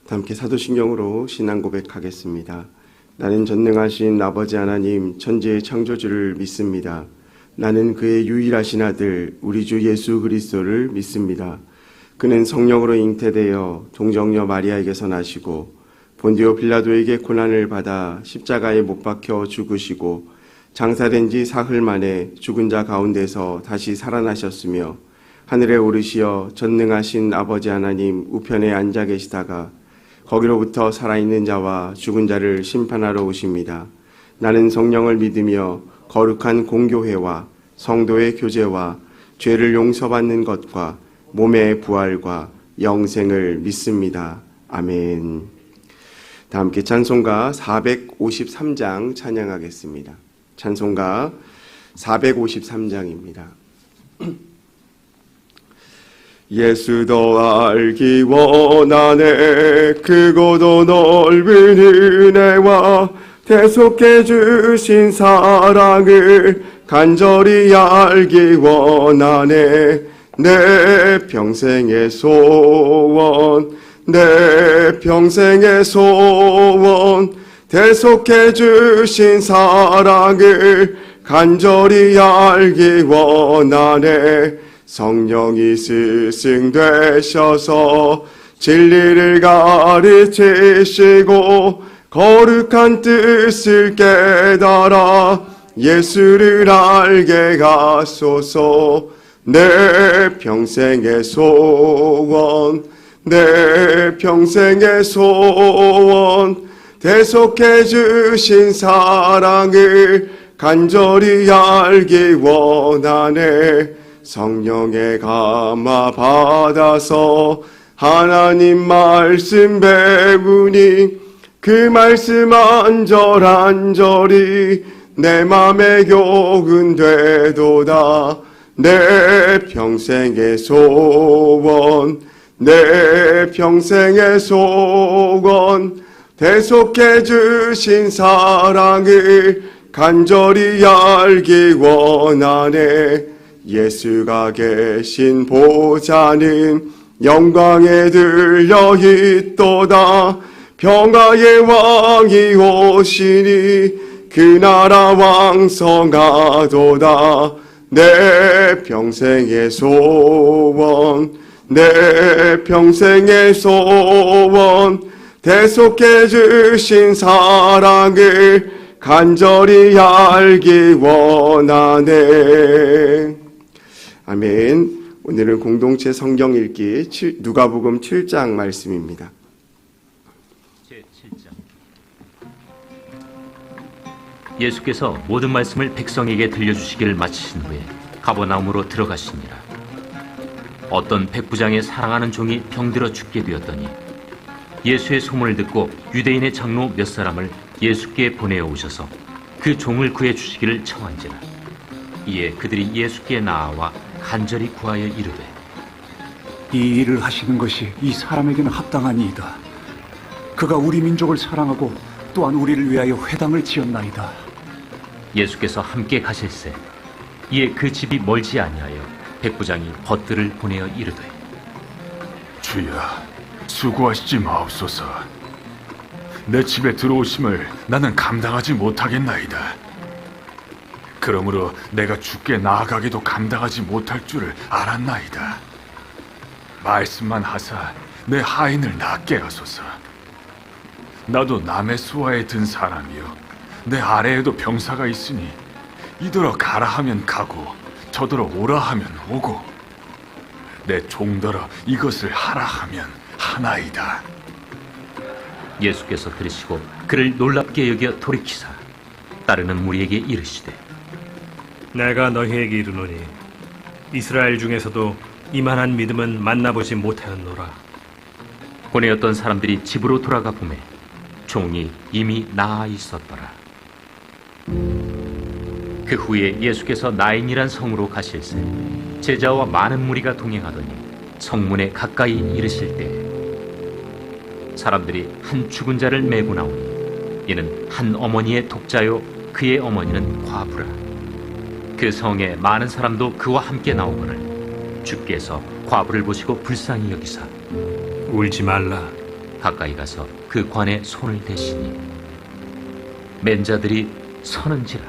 함께 사도신경으로 신앙 고백하겠습니다. 나는 전능하신 아버지 하나님 천지의 창조주를 믿습니다. 나는 그의 유일하신 아들 우리 주 예수 그리스도를 믿습니다. 그는 성령으로 잉태되어 동정녀 마리아에게서 나시고 본디오 빌라도에게 고난을 받아 십자가에 못 박혀 죽으시고 장사된 지 사흘 만에 죽은 자 가운데서 다시 살아나셨으며 하늘에 오르시어 전능하신 아버지 하나님 우편에 앉아 계시다가 거기로부터 살아있는 자와 죽은 자를 심판하러 오십니다. 나는 성령을 믿으며 거룩한 공교회와 성도의 교제와 죄를 용서받는 것과 몸의 부활과 영생을 믿습니다. 아멘. 다 함께 찬송가 453장 찬양하겠습니다. 찬송가 453장입니다. 예수 더 알기 원하네. 크고도 넓은 은혜와 대속해 주신 사랑을 간절히 알기 원하네. 내 평생의 소원, 내 평생의 소원, 대속해 주신 사랑을 간절히 알기 원하네. 성령이 스승 되셔서 진리를 가르치시고 거룩한 뜻을 깨달아 예수를 알게 하소서. 내 평생의 소원, 내 평생의 소원, 대속해 주신 사랑을 간절히 알기 원하네. 성령의 감화 받아서 하나님 말씀 배우니 그 말씀 한절한절이 내 맘에 교훈 되도다. 내 평생의 소원, 내 평생의 소원, 대속해 주신 사랑을 간절히 알기 원하네. 예수가 계신 보좌는 영광에 들려 있도다. 평화의 왕이 오시니 그 나라 왕성하도다. 내 평생의 소원, 내 평생의 소원, 대속해 주신 사랑을 간절히 알기 원하네. 아멘. 오늘은 공동체 성경 읽기 누가복음 7장 말씀입니다. 제7장. 예수께서 모든 말씀을 백성에게 들려주시기를 마치신 후에 가버나움으로 들어가시니라. 어떤 백부장의 사랑하는 종이 병들어 죽게 되었더니 예수의 소문을 듣고 유대인의 장로 몇 사람을 예수께 보내어 오셔서 그 종을 구해 주시기를 청한지라. 이에 그들이 예수께 나아와 간절히 구하여 이르되, 이 일을 하시는 것이 이 사람에게는 합당하니이다. 그가 우리 민족을 사랑하고 또한 우리를 위하여 회당을 지었나이다. 예수께서 함께 가실새 이에 그 집이 멀지 아니하여 백부장이 벗들을 보내어 이르되, 주여, 수고하시지 마옵소서. 내 집에 들어오심을 나는 감당하지 못하겠나이다. 그러므로 내가 주께 나아가기도 감당하지 못할 줄을 알았나이다. 말씀만 하사 내 하인을 낫게 하소서. 나도 남의 수하에 든 사람이요 내 아래에도 병사가 있으니 이더러 가라 하면 가고 저더러 오라 하면 오고 내 종더러 이것을 하라 하면 하나이다. 예수께서 들으시고 그를 놀랍게 여겨 돌이키사 따르는 무리에게 이르시되, 내가 너희에게 이르노니 이스라엘 중에서도 이만한 믿음은 만나보지 못하였노라. 보내었던 사람들이 집으로 돌아가 보매 종이 이미 나아 있었더라. 그 후에 예수께서 나인이란 성으로 가실새 제자와 많은 무리가 동행하더니 성문에 가까이 이르실 때 사람들이 한 죽은 자를 메고 나오니 이는 한 어머니의 독자요 그의 어머니는 과부라. 그 성에 많은 사람도 그와 함께 나오거늘 주께서 과부를 보시고 불쌍히 여기사 울지 말라. 가까이 가서 그 관에 손을 대시니 맨자들이 서는지라.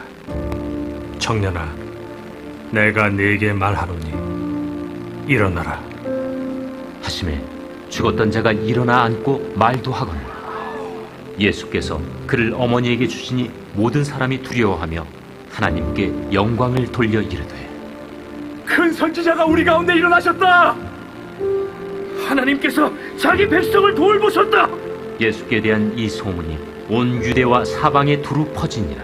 청년아, 내가 네게 말하노니 일어나라. 하심에 죽었던 자가 일어나 앉고 말도 하거늘 예수께서 그를 어머니에게 주시니 모든 사람이 두려워하며 하나님께 영광을 돌려 이르되, 큰 선지자가 우리 가운데 일어나셨다. 하나님께서 자기 백성을 돌보셨다. 예수께 대한 이 소문이 온 유대와 사방에 두루 퍼지니라.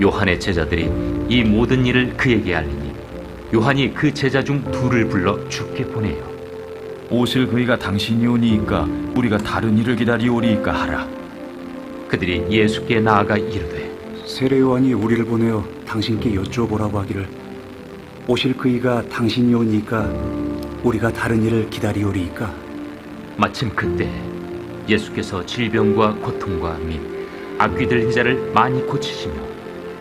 요한의 제자들이 이 모든 일을 그에게 알리니 요한이 그 제자 중 둘을 불러 주께 보내요. 오실 그이가 당신이 오니이까 우리가 다른 일을 기다리오리이까 하라. 그들이 예수께 나아가 이르되, 세례 요한이 우리를 보내어 당신께 여쭤보라고 하기를 오실 그이가 당신이 오니까 우리가 다른 일을 기다리오리이까. 마침 그때 예수께서 질병과 고통과 및 악귀 들린 자를 많이 고치시며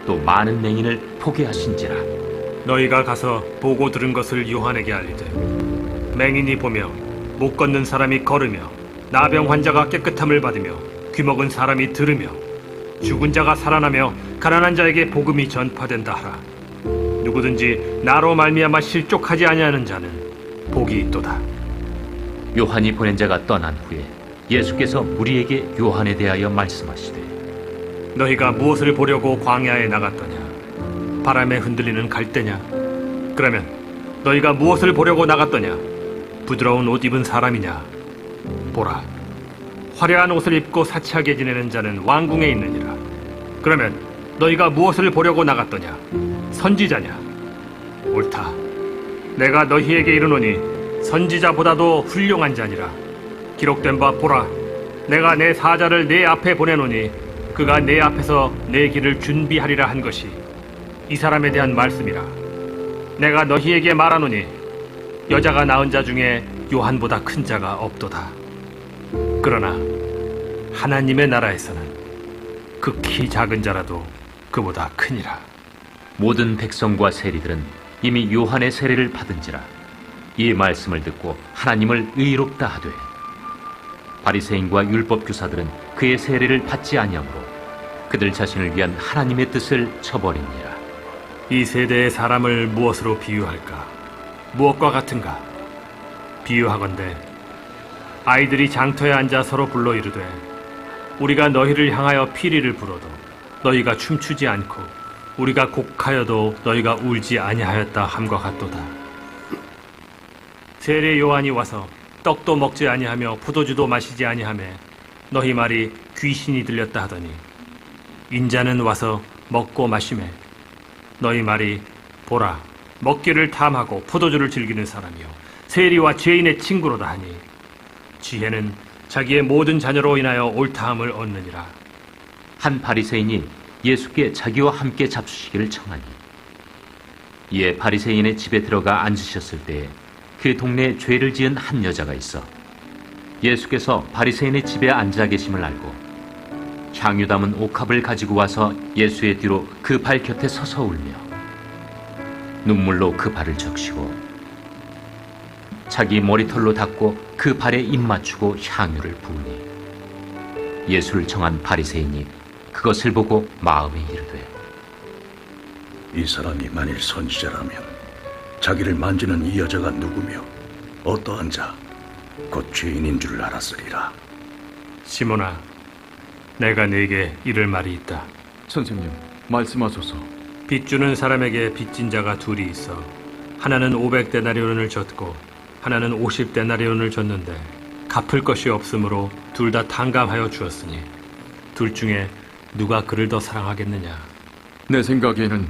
또 많은 맹인을 포게 하신지라. 너희가 가서 보고 들은 것을 요한에게 알리되, 맹인이 보며 못 걷는 사람이 걸으며 나병 환자가 깨끗함을 받으며 귀먹은 사람이 들으며 죽은 자가 살아나며 가난한 자에게 복음이 전파된다 하라. 누구든지 나로 말미암아 실족하지 아니하는 자는 복이 있도다. 요한이 보낸 자가 떠난 후에 예수께서 무리에게 요한에 대하여 말씀하시되, 너희가 무엇을 보려고 광야에 나갔더냐? 바람에 흔들리는 갈대냐? 그러면 너희가 무엇을 보려고 나갔더냐? 부드러운 옷 입은 사람이냐? 보라, 화려한 옷을 입고 사치하게 지내는 자는 왕궁에 있느니라. 그러면 너희가 무엇을 보려고 나갔더냐? 선지자냐? 옳다. 내가 너희에게 이르노니 선지자보다도 훌륭한 자니라. 기록된 바 보라, 내가 내 사자를 내 앞에 보내노니 그가 내 앞에서 내 길을 준비하리라 한 것이 이 사람에 대한 말씀이라. 내가 너희에게 말하노니 여자가 낳은 자 중에 요한보다 큰 자가 없도다. 그러나 하나님의 나라에서는 극히 작은 자라도 그보다 크니라. 모든 백성과 세리들은 이미 요한의 세례를 받은지라. 이 말씀을 듣고 하나님을 의롭다 하되 바리새인과 율법 교사들은 그의 세례를 받지 아니하므로 그들 자신을 위한 하나님의 뜻을 저버리니라. 이 세대의 사람을 무엇으로 비유할까? 무엇과 같은가? 비유하건대 아이들이 장터에 앉아 서로 불러 이르되, 우리가 너희를 향하여 피리를 불어도 너희가 춤추지 않고 우리가 곡하여도 너희가 울지 아니하였다 함과 같도다. 세례 요한이 와서 떡도 먹지 아니하며 포도주도 마시지 아니하매 너희 말이 귀신이 들렸다 하더니, 인자는 와서 먹고 마시매 너희 말이 보라, 먹기를 탐하고 포도주를 즐기는 사람이요 세리와 죄인의 친구로다 하니, 지혜는 자기의 모든 자녀로 인하여 옳다함을 얻느니라. 한 바리새인이 예수께 자기와 함께 잡수시기를 청하니, 이에 바리새인의 집에 들어가 앉으셨을 때에 그 동네에 죄를 지은 한 여자가 있어 예수께서 바리새인의 집에 앉아 계심을 알고 향유 담은 옥합을 가지고 와서 예수의 뒤로 그 발 곁에 서서 울며 눈물로 그 발을 적시고 자기 머리털로 닦고 그 발에 입 맞추고 향유를 부으니, 예수를 청한 바리새인이 그것을 보고 마음에 이르되, 이 사람이 만일 선지자라면 자기를 만지는 이 여자가 누구며 어떠한 자, 곧 죄인인 줄 알았으리라. 시몬아, 내가 네게 이를 말이 있다. 선생님, 말씀하소서. 빚 주는 사람에게 빚진 자가 둘이 있어 하나는 500데나리온을 줬고 하나는 50데나리온을 줬는데 갚을 것이 없으므로 둘 다 탕감하여 주었으니 둘 중에 누가 그를 더 사랑하겠느냐? 내 생각에는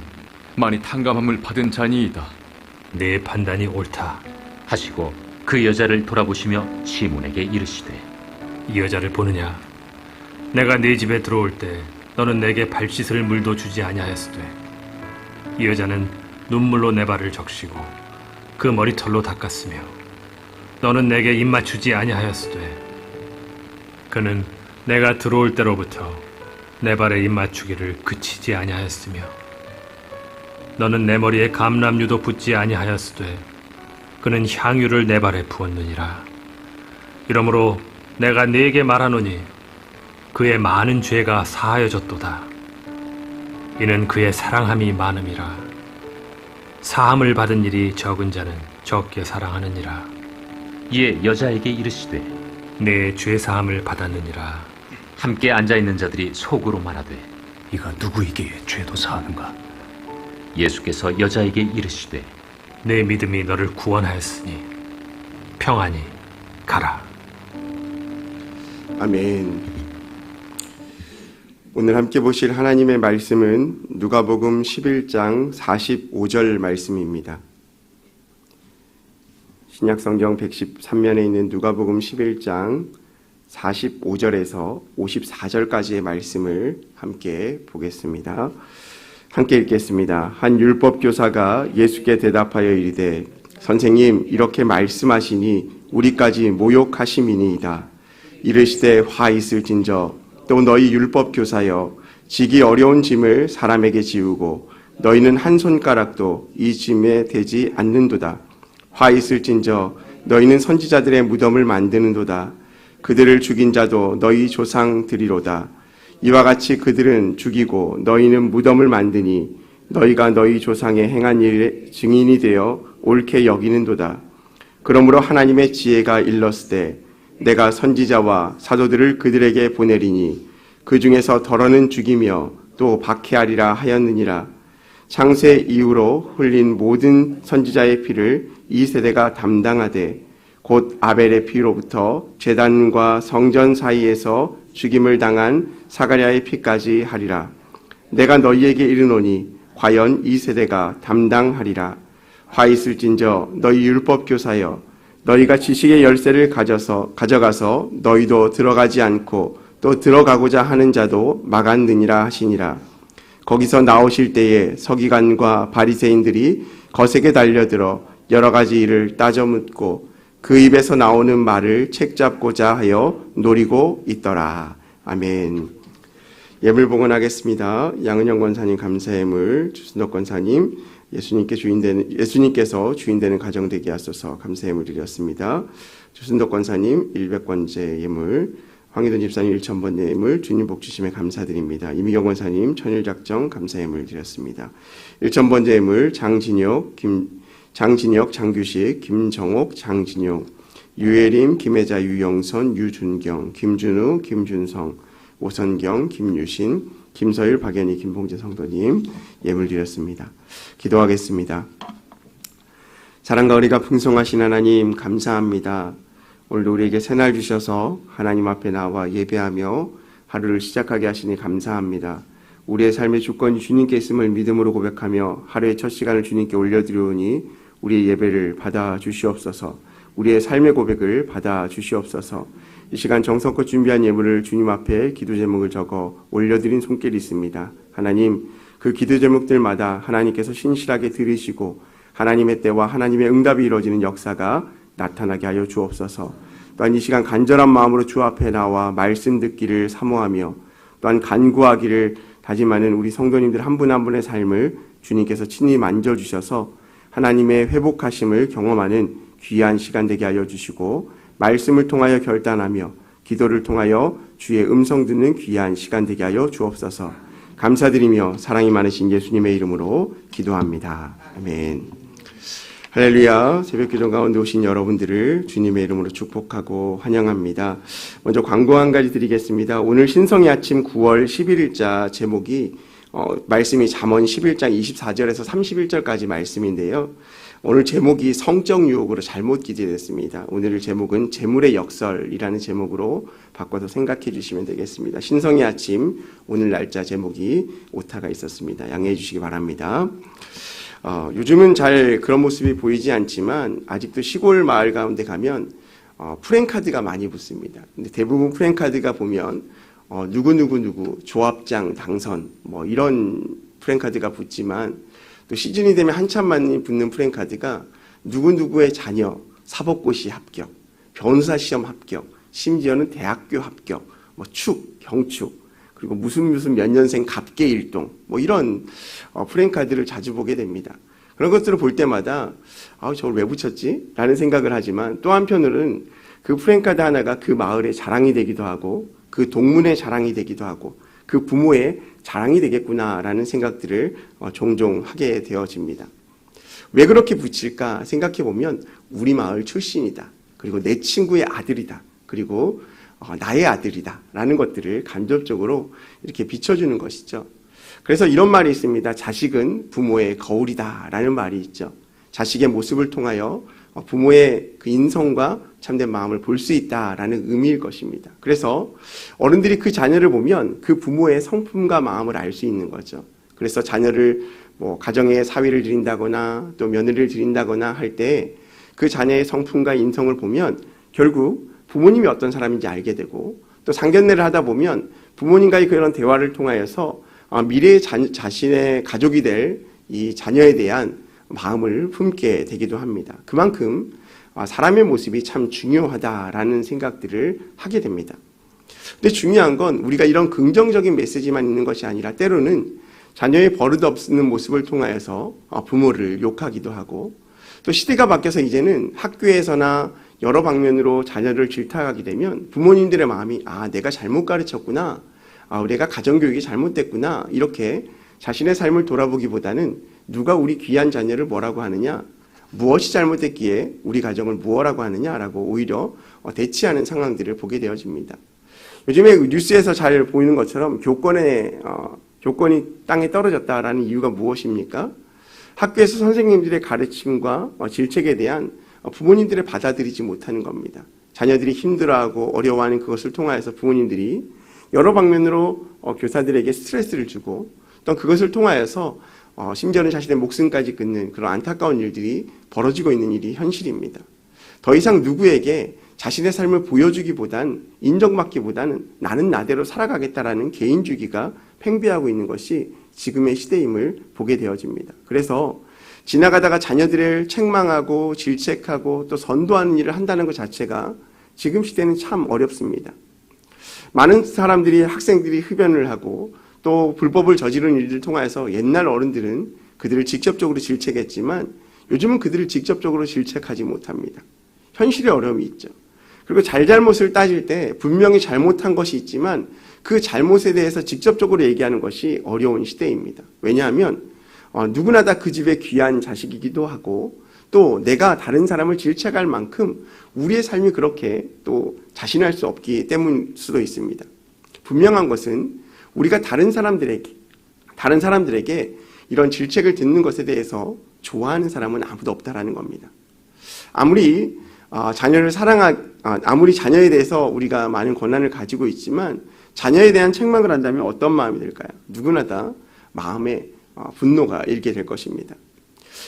많이 탕감함을 받은 자니이다. 내 판단이 옳다. 하시고 그 여자를 돌아보시며 시몬에게 이르시되, 이 여자를 보느냐? 내가 네 집에 들어올 때 너는 내게 발 씻을 물도 주지 아니하였으되 이 여자는 눈물로 내 발을 적시고 그 머리털로 닦았으며 너는 내게 입 맞추지 아니하였으되 그는 내가 들어올 때로부터 내 발에 입 맞추기를 그치지 아니하였으며 너는 내 머리에 감람유도 붓지 아니하였으되 그는 향유를 내 발에 부었느니라. 이러므로 내가 네게 말하노니 그의 많은 죄가 사하여졌도다. 이는 그의 사랑함이 많음이라. 사함을 받은 일이 적은 자는 적게 사랑하느니라. 이에 여자에게 이르시되 내 죄 사함을 받았느니라. 함께 앉아있는 자들이 속으로 말하되 이가 누구에게 죄도 사하는가? 예수께서 여자에게 이르시되 내 믿음이 너를 구원하였으니 평안히 가라. 아멘. 오늘 함께 보실 하나님의 말씀은 누가복음 11장 45절 말씀입니다. 신약성경 113면에 있는 누가복음 11장 45절에서 54절까지의 말씀을 함께 보겠습니다. 함께 읽겠습니다. 한 율법교사가 예수께 대답하여 이르되 선생님 이렇게 말씀하시니 우리까지 모욕하심이니이다. 이르시되 화 있을진저 또 너희 율법교사여 지기 어려운 짐을 사람에게 지우고 너희는 한 손가락도 이 짐에 대지 않는도다. 화 있을진저 너희는 선지자들의 무덤을 만드는도다. 그들을 죽인 자도 너희 조상들이로다. 이와 같이 그들은 죽이고 너희는 무덤을 만드니 너희가 너희 조상의 행한 일의 증인이 되어 옳게 여기는도다. 그러므로 하나님의 지혜가 일렀으되 내가 선지자와 사도들을 그들에게 보내리니 그 중에서 덜어는 죽이며 또 박해하리라 하였느니라. 창세 이후로 흘린 모든 선지자의 피를 이 세대가 담당하되 곧 아벨의 피로부터 제단과 성전 사이에서 죽임을 당한 사가랴의 피까지 하리라. 내가 너희에게 이르노니 과연 이 세대가 담당하리라. 화 있을진저 너희 율법교사여 너희가 지식의 열쇠를 가져가서 너희도 들어가지 않고 또 들어가고자 하는 자도 막았느니라 하시니라. 거기서 나오실 때에 서기관과 바리새인들이 거세게 달려들어 여러 가지 일을 따져 묻고 그 입에서 나오는 말을 책잡고자 하여 노리고 있더라. 아멘. 예물 봉헌하겠습니다. 양은영 권사님 감사예물, 주순덕 권사님 예수님께서 주인 되는 가정 되게 하소서 감사예물 드렸습니다. 주순덕 권사님 100번째 예물, 황희돈 집사님 1000번 예물 주님 복 주심에 감사드립니다. 이미경 권사님 천일작정 감사예물 드렸습니다. 1000번째 예물 장진혁, 장규식, 김정옥, 장진용, 유예림, 김혜자, 유영선, 유준경, 김준우, 김준성, 오선경, 김유신, 김서일, 박연희, 김봉재 성도님 예물 드렸습니다. 기도하겠습니다. 사랑과 의리가 풍성하신 하나님 감사합니다. 오늘도 우리에게 새날 주셔서 하나님 앞에 나와 예배하며 하루를 시작하게 하시니 감사합니다. 우리의 삶의 주권이 주님께 있음을 믿음으로 고백하며 하루의 첫 시간을 주님께 올려드리오니 우리의 예배를 받아 주시옵소서. 우리의 삶의 고백을 받아 주시옵소서. 이 시간 정성껏 준비한 예물을 주님 앞에 기도 제목을 적어 올려드린 손길이 있습니다. 하나님, 그 기도 제목들마다 하나님께서 신실하게 들으시고 하나님의 때와 하나님의 응답이 이루어지는 역사가 나타나게 하여 주옵소서. 또한 이 시간 간절한 마음으로 주 앞에 나와 말씀 듣기를 사모하며 또한 간구하기를 다짐하는 우리 성도님들 한 분 한 분의 삶을 주님께서 친히 만져주셔서 하나님의 회복하심을 경험하는 귀한 시간 되게 하여 주시고 말씀을 통하여 결단하며 기도를 통하여 주의 음성 듣는 귀한 시간 되게 하여 주옵소서. 감사드리며 사랑이 많으신 예수님의 이름으로 기도합니다. 아멘. 할렐루야. 새벽기도 가운데 오신 여러분들을 주님의 이름으로 축복하고 환영합니다. 먼저 광고 한 가지 드리겠습니다. 오늘 신성의 아침 9월 11일자 제목이 말씀이 잠언 11장 24절에서 31절까지 말씀인데요. 오늘 제목이 성적 유혹으로 잘못 기재됐습니다. 오늘 제목은 재물의 역설이라는 제목으로 바꿔서 생각해 주시면 되겠습니다. 신성의 아침 오늘 날짜 제목이 오타가 있었습니다. 양해해 주시기 바랍니다. 요즘은 잘 그런 모습이 보이지 않지만 아직도 시골 마을 가운데 가면 프랜카드가 많이 붙습니다. 근데 대부분 프랜카드가 보면 누구 조합장 당선 뭐 이런 프랜카드가 붙지만 또 시즌이 되면 한참 많이 붙는 프랜카드가 누구의 자녀 사법고시 합격, 변호사 시험 합격, 심지어는 대학교 합격, 뭐 축, 경축, 그리고 무슨 몇 년생 갑계 일동 뭐 이런 프랜카드를 자주 보게 됩니다. 그런 것들을 볼 때마다 저걸 왜 붙였지? 라는 생각을 하지만 또 한편으로는 그 프랜카드 하나가 그 마을의 자랑이 되기도 하고 그 동문의 자랑이 되기도 하고 그 부모의 자랑이 되겠구나라는 생각들을 종종 하게 되어집니다. 왜 그렇게 붙일까 생각해 보면 우리 마을 출신이다. 그리고 내 친구의 아들이다. 그리고 나의 아들이다. 라는 것들을 간접적으로 이렇게 비춰주는 것이죠. 그래서 이런 말이 있습니다. 자식은 부모의 거울이다. 라는 말이 있죠. 자식의 모습을 통하여 부모의 그 인성과 참된 마음을 볼 수 있다라는 의미일 것입니다. 그래서 어른들이 그 자녀를 보면 그 부모의 성품과 마음을 알 수 있는 거죠. 그래서 자녀를 가정에 사위를 드린다거나 또 며느리를 드린다거나 할 때 그 자녀의 성품과 인성을 보면 결국 부모님이 어떤 사람인지 알게 되고 또 상견례를 하다 보면 부모님과의 그런 대화를 통하여서 미래의 자신의 가족이 될 이 자녀에 대한 마음을 품게 되기도 합니다. 그만큼 사람의 모습이 참 중요하다라는 생각들을 하게 됩니다. 근데 중요한 건 우리가 이런 긍정적인 메시지만 있는 것이 아니라 때로는 자녀의 버릇없는 모습을 통하여서 부모를 욕하기도 하고 또 시대가 바뀌어서 이제는 학교에서나 여러 방면으로 자녀를 질타하게 되면 부모님들의 마음이 내가 잘못 가르쳤구나, 내가 가정교육이 잘못됐구나 이렇게 자신의 삶을 돌아보기보다는 누가 우리 귀한 자녀를 뭐라고 하느냐, 무엇이 잘못됐기에 우리 가정을 무엇라고 하느냐라고 오히려 대치하는 상황들을 보게 되어집니다. 요즘에 뉴스에서 잘 보이는 것처럼 교권이 땅에 떨어졌다라는 이유가 무엇입니까? 학교에서 선생님들의 가르침과 질책에 대한 부모님들의 받아들이지 못하는 겁니다. 자녀들이 힘들어하고 어려워하는 그것을 통하여서 부모님들이 여러 방면으로 교사들에게 스트레스를 주고 또 그것을 통하여서 심지어는 자신의 목숨까지 끊는 그런 안타까운 일들이 벌어지고 있는 일이 현실입니다. 더 이상 누구에게 자신의 삶을 보여주기보단 인정받기보다는 나는 나대로 살아가겠다라는 개인주의가 팽배하고 있는 것이 지금의 시대임을 보게 되어집니다. 그래서 지나가다가 자녀들을 책망하고 질책하고 또 선도하는 일을 한다는 것 자체가 지금 시대는 참 어렵습니다. 많은 사람들이 학생들이 흡연을 하고 또 불법을 저지르는 일들을 통해서 옛날 어른들은 그들을 직접적으로 질책했지만 요즘은 그들을 직접적으로 질책하지 못합니다. 현실의 어려움이 있죠. 그리고 잘잘못을 따질 때 분명히 잘못한 것이 있지만 그 잘못에 대해서 직접적으로 얘기하는 것이 어려운 시대입니다. 왜냐하면 누구나 다 그 집의 귀한 자식이기도 하고 또 내가 다른 사람을 질책할 만큼 우리의 삶이 그렇게 또 자신할 수 없기 때문일 수도 있습니다. 분명한 것은 우리가 다른 사람들에게 이런 질책을 듣는 것에 대해서 좋아하는 사람은 아무도 없다라는 겁니다. 아무리 자녀에 대해서 우리가 많은 권한을 가지고 있지만 자녀에 대한 책망을 한다면 어떤 마음이 들까요? 누구나 다 마음에 분노가 일게 될 것입니다.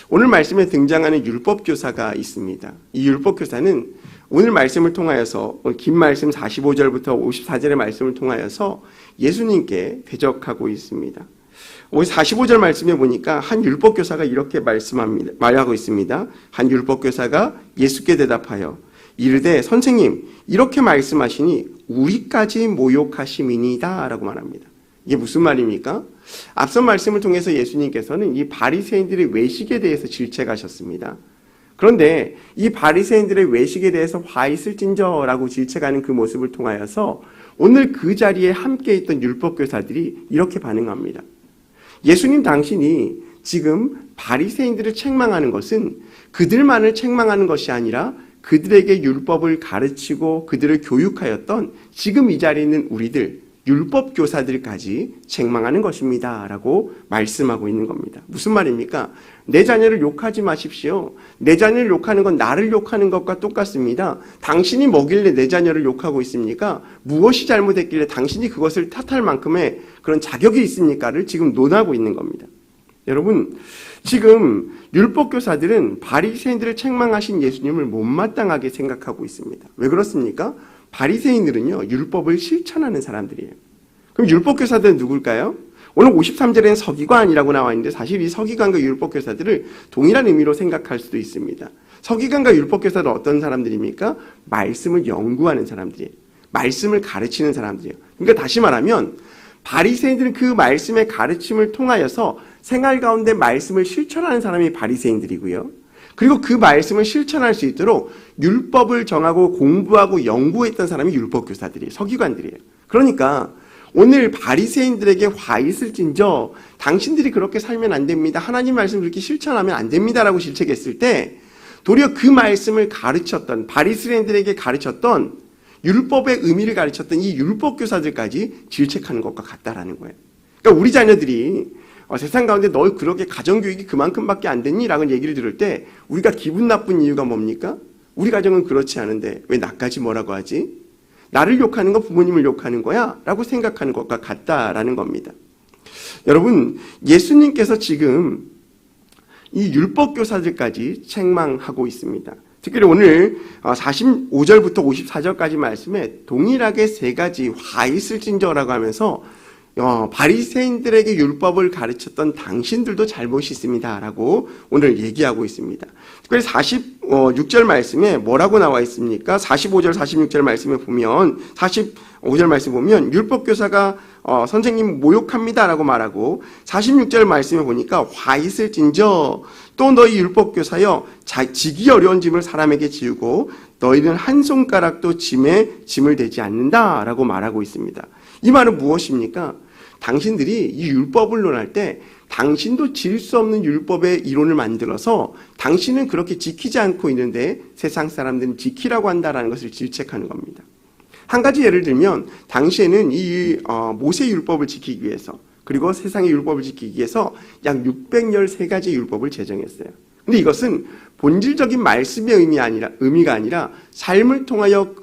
오늘 말씀에 등장하는 율법교사가 있습니다. 이 율법교사는 오늘 말씀을 통하여서 긴 말씀 45절부터 54절의 말씀을 통하여서 예수님께 대적하고 있습니다. 45절 말씀에 보니까 한 율법교사가 이렇게 말하고 있습니다. 한 율법교사가 예수께 대답하여 이르되 선생님 이렇게 말씀하시니 우리까지 모욕하심이니이다 라고 말합니다. 이게 무슨 말입니까? 앞선 말씀을 통해서 예수님께서는 이 바리새인들의 외식에 대해서 질책하셨습니다. 그런데 이 바리새인들의 외식에 대해서 화 있을진저라고 질책하는 그 모습을 통하여서 오늘 그 자리에 함께 있던 율법교사들이 이렇게 반응합니다. 예수님 당신이 지금 바리새인들을 책망하는 것은 그들만을 책망하는 것이 아니라 그들에게 율법을 가르치고 그들을 교육하였던 지금 이 자리에 있는 우리들 율법교사들까지 책망하는 것입니다 라고 말씀하고 있는 겁니다. 무슨 말입니까? 내 자녀를 욕하지 마십시오. 내 자녀를 욕하는 건 나를 욕하는 것과 똑같습니다. 당신이 뭐길래 내 자녀를 욕하고 있습니까? 무엇이 잘못했길래 당신이 그것을 탓할 만큼의 그런 자격이 있습니까를 지금 논하고 있는 겁니다. 여러분, 지금 율법교사들은 바리새인들을 책망하신 예수님을 못마땅하게 생각하고 있습니다. 왜 그렇습니까? 바리새인들은요, 율법을 실천하는 사람들이에요. 그럼 율법교사들은 누굴까요? 오늘 53절에는 서기관이라고 나와 있는데 사실 이 서기관과 율법교사들을 동일한 의미로 생각할 수도 있습니다. 서기관과 율법교사들은 어떤 사람들입니까? 말씀을 연구하는 사람들이에요. 말씀을 가르치는 사람들이에요. 그러니까 다시 말하면 바리새인들은 그 말씀의 가르침을 통하여서 생활 가운데 말씀을 실천하는 사람이 바리새인들이고요. 그리고 그 말씀을 실천할 수 있도록 율법을 정하고 공부하고 연구했던 사람이 율법교사들이에요. 서기관들이에요. 그러니까 오늘 바리새인들에게 화 있을진저 당신들이 그렇게 살면 안 됩니다. 하나님 말씀을 그렇게 실천하면 안 됩니다라고 질책했을 때 도리어 그 말씀을 가르쳤던 바리새인들에게 가르쳤던 율법의 의미를 가르쳤던 이 율법교사들까지 질책하는 것과 같다라는 거예요. 그러니까 우리 자녀들이 세상 가운데 너 그렇게 가정교육이 그만큼밖에 안 됐니? 라는 얘기를 들을 때 우리가 기분 나쁜 이유가 뭡니까? 우리 가정은 그렇지 않은데 왜 나까지 뭐라고 하지? 나를 욕하는 건 부모님을 욕하는 거야? 라고 생각하는 것과 같다라는 겁니다. 여러분, 예수님께서 지금 이 율법교사들까지 책망하고 있습니다. 특별히 오늘 45절부터 54절까지 말씀에 동일하게 세 가지 화 있을진저라고 하면서 바리새인들에게 율법을 가르쳤던 당신들도 잘못이 있습니다라고 오늘 얘기하고 있습니다. 특별히 46절 말씀에 뭐라고 나와 있습니까? 45절, 46절 말씀에 보면 45절 말씀 보면 율법교사가 선생님 모욕합니다라고 말하고 46절 말씀에 보니까 화 있을진저 또 너희 율법교사여 지기 어려운 짐을 사람에게 지우고 너희는 한 손가락도 짐을 대지 않는다라고 말하고 있습니다. 이 말은 무엇입니까? 당신들이 이 율법을 논할 때 당신도 질 수 없는 율법의 이론을 만들어서 당신은 그렇게 지키지 않고 있는데 세상 사람들은 지키라고 한다라는 것을 질책하는 겁니다. 한 가지 예를 들면 당시에는 이 모세 율법을 지키기 위해서 그리고 세상의 율법을 지키기 위해서 약 613가지 율법을 제정했어요. 근데 이것은 본질적인 말씀의 의미가 아니라 삶을 통하여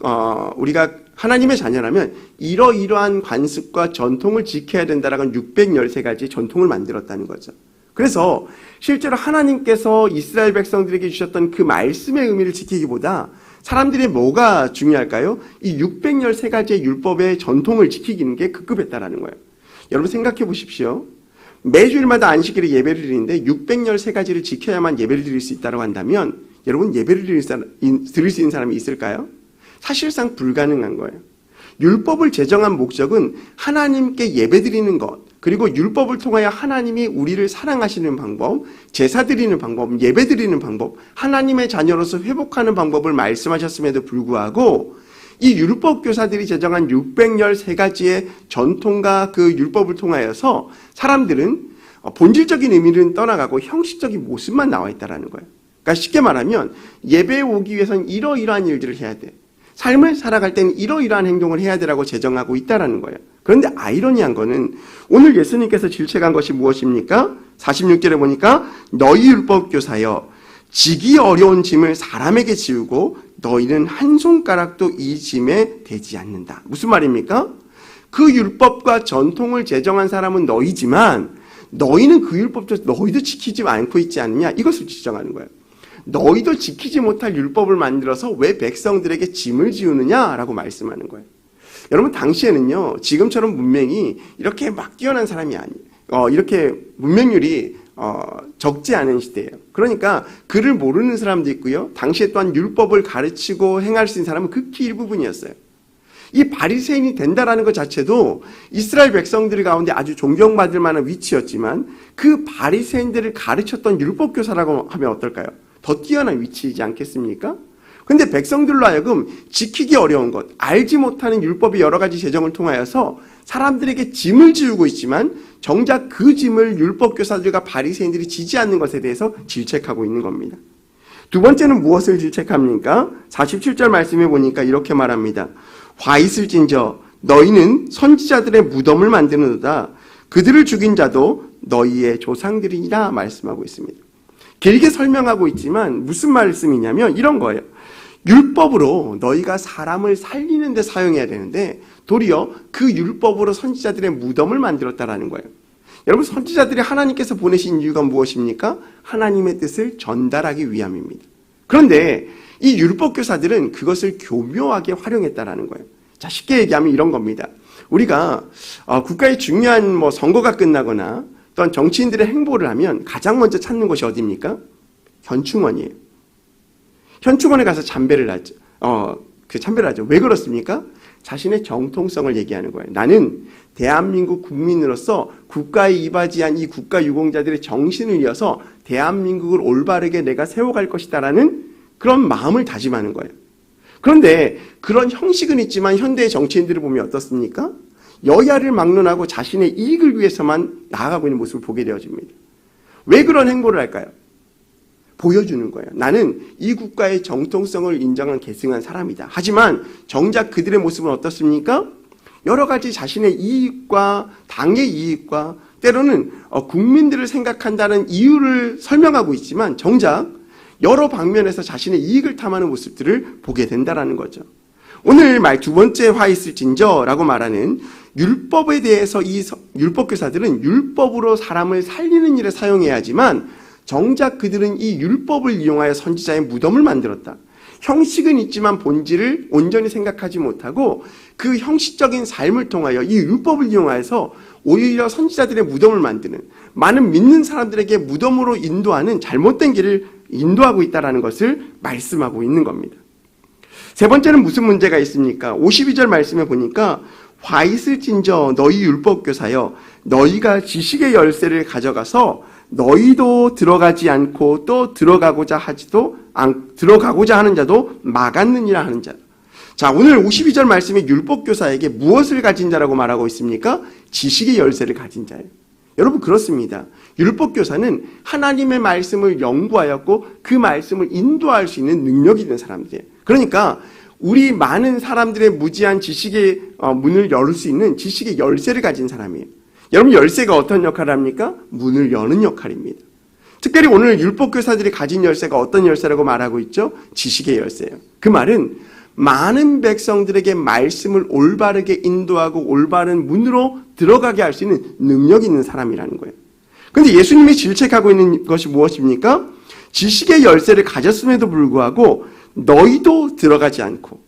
우리가 하나님의 자녀라면 이러이러한 관습과 전통을 지켜야 된다라는 613가지 전통을 만들었다는 거죠. 그래서 실제로 하나님께서 이스라엘 백성들에게 주셨던 그 말씀의 의미를 지키기보다 사람들이 뭐가 중요할까요? 이 613가지의 율법의 전통을 지키는 게 급급했다라는 거예요. 여러분 생각해 보십시오. 매주일마다 안식일에 예배를 드리는데 613가지를 지켜야만 예배를 드릴 수 있다고 한다면 여러분 예배를 드릴 수 있는 사람이 있을까요? 사실상 불가능한 거예요. 율법을 제정한 목적은 하나님께 예배드리는 것, 그리고 율법을 통하여 하나님이 우리를 사랑하시는 방법, 제사 드리는 방법, 예배 드리는 방법, 하나님의 자녀로서 회복하는 방법을 말씀하셨음에도 불구하고 이 율법교사들이 제정한 613가지의 전통과 그 율법을 통하여서 사람들은 본질적인 의미는 떠나가고 형식적인 모습만 나와 있다는 거예요. 그러니까 쉽게 말하면 예배에 오기 위해서는 이러이러한 일들을 해야 돼. 삶을 살아갈 때는 이러이러한 행동을 해야 되라고 제정하고 있다는 거예요. 그런데 아이러니한 거는 오늘 예수님께서 질책한 것이 무엇입니까? 46절에 보니까 너희 율법교사여 지기 어려운 짐을 사람에게 지우고 너희는 한 손가락도 이 짐에 대지 않는다. 무슨 말입니까? 그 율법과 전통을 제정한 사람은 너희지만 너희는 그 율법도 너희도 지키지 않고 있지 않느냐 이것을 지적하는 거예요. 너희도 지키지 못할 율법을 만들어서 왜 백성들에게 짐을 지우느냐라고 말씀하는 거예요. 여러분 당시에는요 지금처럼 문명이 이렇게 막 뛰어난 사람이 아니에요. 이렇게 문명률이 적지 않은 시대예요. 그러니까 글을 모르는 사람도 있고요. 당시에 또한 율법을 가르치고 행할 수 있는 사람은 극히 일부분이었어요. 이 바리새인이 된다라는 것 자체도 이스라엘 백성들 가운데 아주 존경받을 만한 위치였지만 그 바리새인들을 가르쳤던 율법교사라고 하면 어떨까요? 더 뛰어난 위치이지 않겠습니까? 그런데 백성들로 하여금 지키기 어려운 것, 알지 못하는 율법의 여러 가지 제정을 통하여서 사람들에게 짐을 지우고 있지만 정작 그 짐을 율법교사들과 바리새인들이 지지 않는 것에 대해서 질책하고 있는 겁니다. 두 번째는 무엇을 질책합니까? 47절 말씀에 보니까 이렇게 말합니다. 화 있을진저 너희는 선지자들의 무덤을 만드는도다. 그들을 죽인 자도 너희의 조상들이니라 말씀하고 있습니다. 길게 설명하고 있지만 무슨 말씀이냐면 이런 거예요. 율법으로 너희가 사람을 살리는 데 사용해야 되는데 도리어 그 율법으로 선지자들의 무덤을 만들었다라는 거예요. 여러분 선지자들이 하나님께서 보내신 이유가 무엇입니까? 하나님의 뜻을 전달하기 위함입니다. 그런데 이 율법교사들은 그것을 교묘하게 활용했다라는 거예요. 자, 쉽게 얘기하면 이런 겁니다. 우리가 국가의 중요한 선거가 끝나거나 또한 정치인들의 행보를 하면 가장 먼저 찾는 곳이 어디입니까? 현충원이에요. 현충원에 가서 참배를 하죠. 참배를 하죠. 왜 그렇습니까? 자신의 정통성을 얘기하는 거예요. 나는 대한민국 국민으로서 국가에 이바지한 이 국가 유공자들의 정신을 이어서 대한민국을 올바르게 내가 세워갈 것이다라는 그런 마음을 다짐하는 거예요. 그런데 그런 형식은 있지만 현대의 정치인들을 보면 어떻습니까? 여야를 막론하고 자신의 이익을 위해서만 나아가고 있는 모습을 보게 되어집니다. 왜 그런 행보를 할까요? 보여주는 거예요. 나는 이 국가의 정통성을 인정한 계승한 사람이다. 하지만 정작 그들의 모습은 어떻습니까? 여러 가지 자신의 이익과 당의 이익과 때로는 국민들을 생각한다는 이유를 설명하고 있지만 정작 여러 방면에서 자신의 이익을 탐하는 모습들을 보게 된다는 거죠. 오늘 말 두 번째 화 있을진저라고 말하는 율법에 대해서 이 율법교사들은 율법으로 사람을 살리는 일에 사용해야 하지만 정작 그들은 이 율법을 이용하여 선지자의 무덤을 만들었다. 형식은 있지만 본질을 온전히 생각하지 못하고 그 형식적인 삶을 통하여 이 율법을 이용하여서 오히려 선지자들의 무덤을 만드는, 많은 믿는 사람들에게 무덤으로 인도하는 잘못된 길을 인도하고 있다는 것을 말씀하고 있는 겁니다. 세 번째는 무슨 문제가 있습니까? 52절 말씀에 보니까 화 있을진저 너희 율법교사여 너희가 지식의 열쇠를 가져가서 너희도 들어가지 않고 또 들어가고자 하는 자도 막았느니라 하는 자. 자, 오늘 52절 말씀에 율법교사에게 무엇을 가진 자라고 말하고 있습니까? 지식의 열쇠를 가진 자예요. 여러분 그렇습니다. 율법교사는 하나님의 말씀을 연구하였고 그 말씀을 인도할 수 있는 능력이 있는 사람들이에요. 그러니까 우리 많은 사람들의 무지한 지식의 문을 열 수 있는 지식의 열쇠를 가진 사람이에요. 여러분 열쇠가 어떤 역할을 합니까? 문을 여는 역할입니다. 특별히 오늘 율법교사들이 가진 열쇠가 어떤 열쇠라고 말하고 있죠? 지식의 열쇠예요. 그 말은 많은 백성들에게 말씀을 올바르게 인도하고 올바른 문으로 들어가게 할 수 있는 능력이 있는 사람이라는 거예요. 그런데 예수님이 질책하고 있는 것이 무엇입니까? 지식의 열쇠를 가졌음에도 불구하고 너희도 들어가지 않고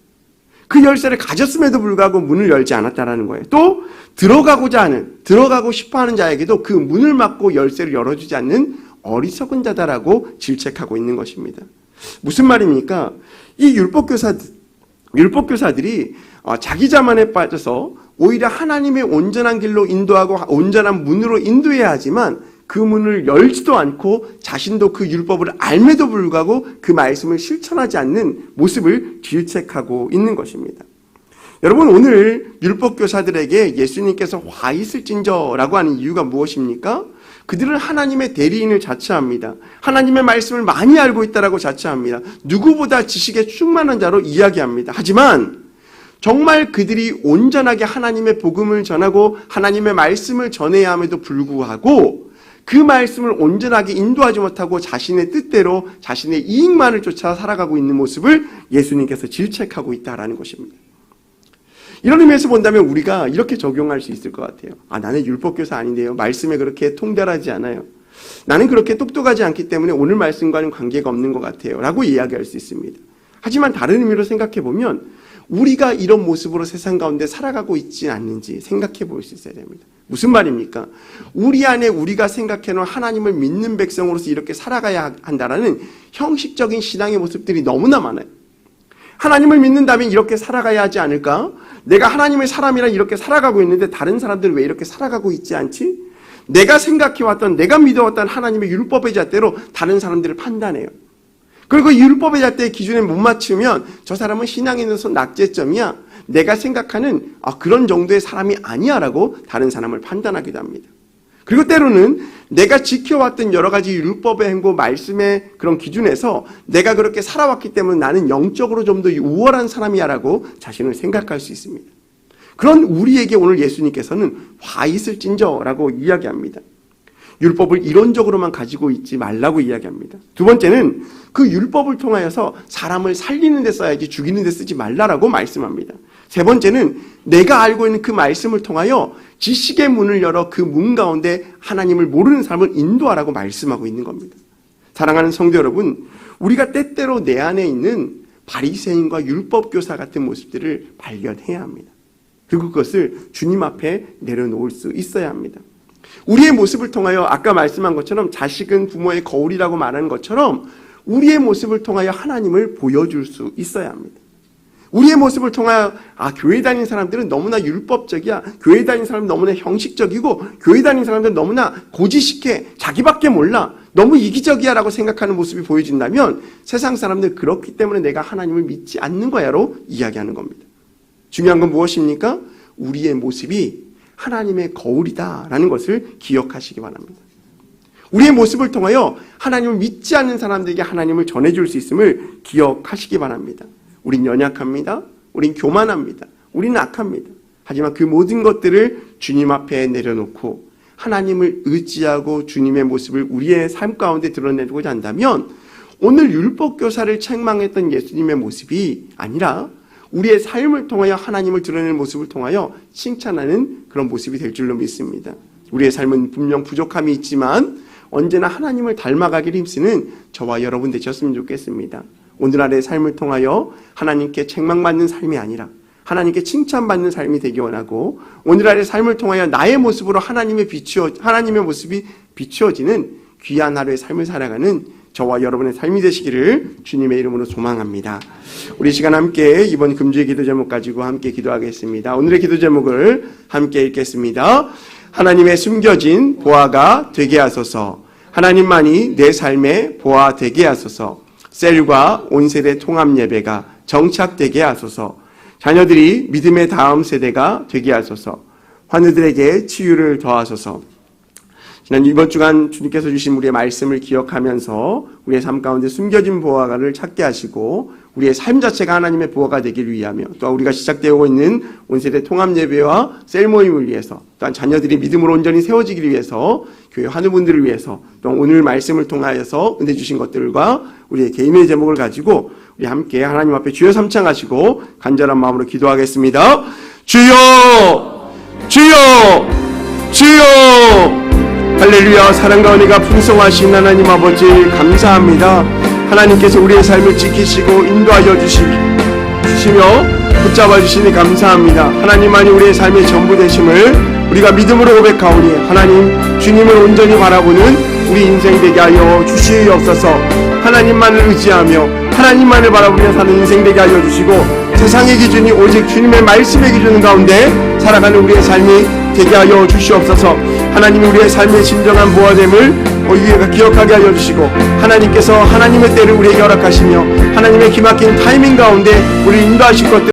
그 열쇠를 가졌음에도 불구하고 문을 열지 않았다라는 거예요. 또 들어가고 싶어하는 자에게도 그 문을 막고 열쇠를 열어주지 않는 어리석은 자다라고 질책하고 있는 것입니다. 무슨 말입니까? 이 율법교사들이 자기 자만에 빠져서 오히려 하나님의 온전한 길로 인도하고 온전한 문으로 인도해야 하지만 그 문을 열지도 않고 자신도 그 율법을 알매도 불구하고 그 말씀을 실천하지 않는 모습을 질책하고 있는 것입니다. 여러분 오늘 율법교사들에게 예수님께서 화 있을진저라고 하는 이유가 무엇입니까? 그들은 하나님의 대리인을 자처합니다. 하나님의 말씀을 많이 알고 있다라고 자처합니다. 누구보다 지식에 충만한 자로 이야기합니다. 하지만 정말 그들이 온전하게 하나님의 복음을 전하고 하나님의 말씀을 전해야 함에도 불구하고 그 말씀을 온전하게 인도하지 못하고 자신의 뜻대로 자신의 이익만을 쫓아 살아가고 있는 모습을 예수님께서 질책하고 있다라는 것입니다. 이런 의미에서 본다면 우리가 이렇게 적용할 수 있을 것 같아요. 나는 율법교사 아닌데요. 말씀에 그렇게 통달하지 않아요. 나는 그렇게 똑똑하지 않기 때문에 오늘 말씀과는 관계가 없는 것 같아요. 라고 이야기할 수 있습니다. 하지만 다른 의미로 생각해 보면 우리가 이런 모습으로 세상 가운데 살아가고 있지 않는지 생각해 볼 수 있어야 됩니다. 무슨 말입니까? 우리 안에 우리가 생각해놓은 하나님을 믿는 백성으로서 이렇게 살아가야 한다라는 형식적인 신앙의 모습들이 너무나 많아요. 하나님을 믿는다면 이렇게 살아가야 하지 않을까? 내가 하나님의 사람이라 이렇게 살아가고 있는데 다른 사람들은 왜 이렇게 살아가고 있지 않지? 내가 생각해왔던, 내가 믿어왔던 하나님의 율법의 잣대로 다른 사람들을 판단해요. 그리고 율법의 잣대의 기준에 못 맞추면 저 사람은 신앙에 있어서 낙제점이야. 내가 생각하는 그런 정도의 사람이 아니야 라고 다른 사람을 판단하기도 합니다. 그리고 때로는 내가 지켜왔던 여러 가지 율법의 행보, 말씀의 그런 기준에서 내가 그렇게 살아왔기 때문에 나는 영적으로 좀 더 우월한 사람이야 라고 자신을 생각할 수 있습니다. 그런 우리에게 오늘 예수님께서는 화 있을진저 라고 이야기합니다. 율법을 이론적으로만 가지고 있지 말라고 이야기합니다. 두 번째는 그 율법을 통하여서 사람을 살리는 데 써야지 죽이는 데 쓰지 말라라고 말씀합니다. 세 번째는 내가 알고 있는 그 말씀을 통하여 지식의 문을 열어 그 문 가운데 하나님을 모르는 사람을 인도하라고 말씀하고 있는 겁니다. 사랑하는 성도 여러분, 우리가 때때로 내 안에 있는 바리새인과 율법교사 같은 모습들을 발견해야 합니다. 그리고 그것을 주님 앞에 내려놓을 수 있어야 합니다. 우리의 모습을 통하여 아까 말씀한 것처럼 자식은 부모의 거울이라고 말하는 것처럼 우리의 모습을 통하여 하나님을 보여줄 수 있어야 합니다. 우리의 모습을 통하여 교회 다니는 사람들은 너무나 율법적이야. 교회 다니는 사람은 너무나 형식적이고 교회 다니는 사람들은 너무나 고지식해. 자기밖에 몰라. 너무 이기적이야 라고 생각하는 모습이 보여진다면 세상 사람들 그렇기 때문에 내가 하나님을 믿지 않는 거야로 이야기하는 겁니다. 중요한 건 무엇입니까? 우리의 모습이 하나님의 거울이다라는 것을 기억하시기 바랍니다. 우리의 모습을 통하여 하나님을 믿지 않는 사람들에게 하나님을 전해줄 수 있음을 기억하시기 바랍니다. 우린 연약합니다. 우린 교만합니다. 우린 악합니다. 하지만 그 모든 것들을 주님 앞에 내려놓고 하나님을 의지하고 주님의 모습을 우리의 삶 가운데 드러내고자 한다면 오늘 율법교사를 책망했던 예수님의 모습이 아니라 우리의 삶을 통하여 하나님을 드러내는 모습을 통하여 칭찬하는 그런 모습이 될 줄로 믿습니다. 우리의 삶은 분명 부족함이 있지만 언제나 하나님을 닮아가기를 힘쓰는 저와 여러분 되셨으면 좋겠습니다. 오늘날의 삶을 통하여 하나님께 책망받는 삶이 아니라 하나님께 칭찬받는 삶이 되기 원하고 오늘날의 삶을 통하여 나의 모습으로 하나님의 모습이 비추어지는 귀한 하루의 삶을 살아가는 저와 여러분의 삶이 되시기를 주님의 이름으로 소망합니다. 우리 시간 함께 이번 금주의 기도 제목 가지고 함께 기도하겠습니다. 오늘의 기도 제목을 함께 읽겠습니다. 하나님의 숨겨진 보화가 되게 하소서. 하나님만이 내 삶의 보화 되게 하소서. 셀과 온 세대 통합 예배가 정착되게 하소서. 자녀들이 믿음의 다음 세대가 되게 하소서. 환우들에게 치유를 더하소서. 지난 이번 주간 주님께서 주신 우리의 말씀을 기억하면서 우리의 삶 가운데 숨겨진 보화를 찾게 하시고 우리의 삶 자체가 하나님의 보화가 되기를 위하며 또한 우리가 시작되고 있는 온세대 통합 예배와 셀 모임을 위해서 또한 자녀들이 믿음으로 온전히 세워지기를 위해서 교회 환우분들을 위해서 또한 오늘 말씀을 통하여서 은혜 주신 것들과 우리의 개인의 제목을 가지고 우리 함께 하나님 앞에 주여 삼창하시고 간절한 마음으로 기도하겠습니다. 주여! 주여! 주여! 할렐루야. 사랑과 은혜가 풍성하신 하나님 아버지 감사합니다. 하나님께서 우리의 삶을 지키시고 인도하여 주시며 붙잡아 주시니 감사합니다. 하나님만이 우리의 삶의 전부 되심을 우리가 믿음으로 고백하오니 하나님 주님을 온전히 바라보는 우리 인생 되게 하여 주시옵소서. 하나님만을 의지하며 하나님만을 바라보며 사는 인생 되게 하여 주시고 세상의 기준이 오직 주님의 말씀의 기준 가운데 살아가는 우리의 삶이 되게 하여 주시옵소서. 하나님이 우리의 삶의 진정한 보화됨을 우리가 기억하게 하여 주시고 하나님께서 하나님의 때를 우리에게 허락하시며 하나님의 기막힌 타이밍 가운데 우리를 인도하실 것들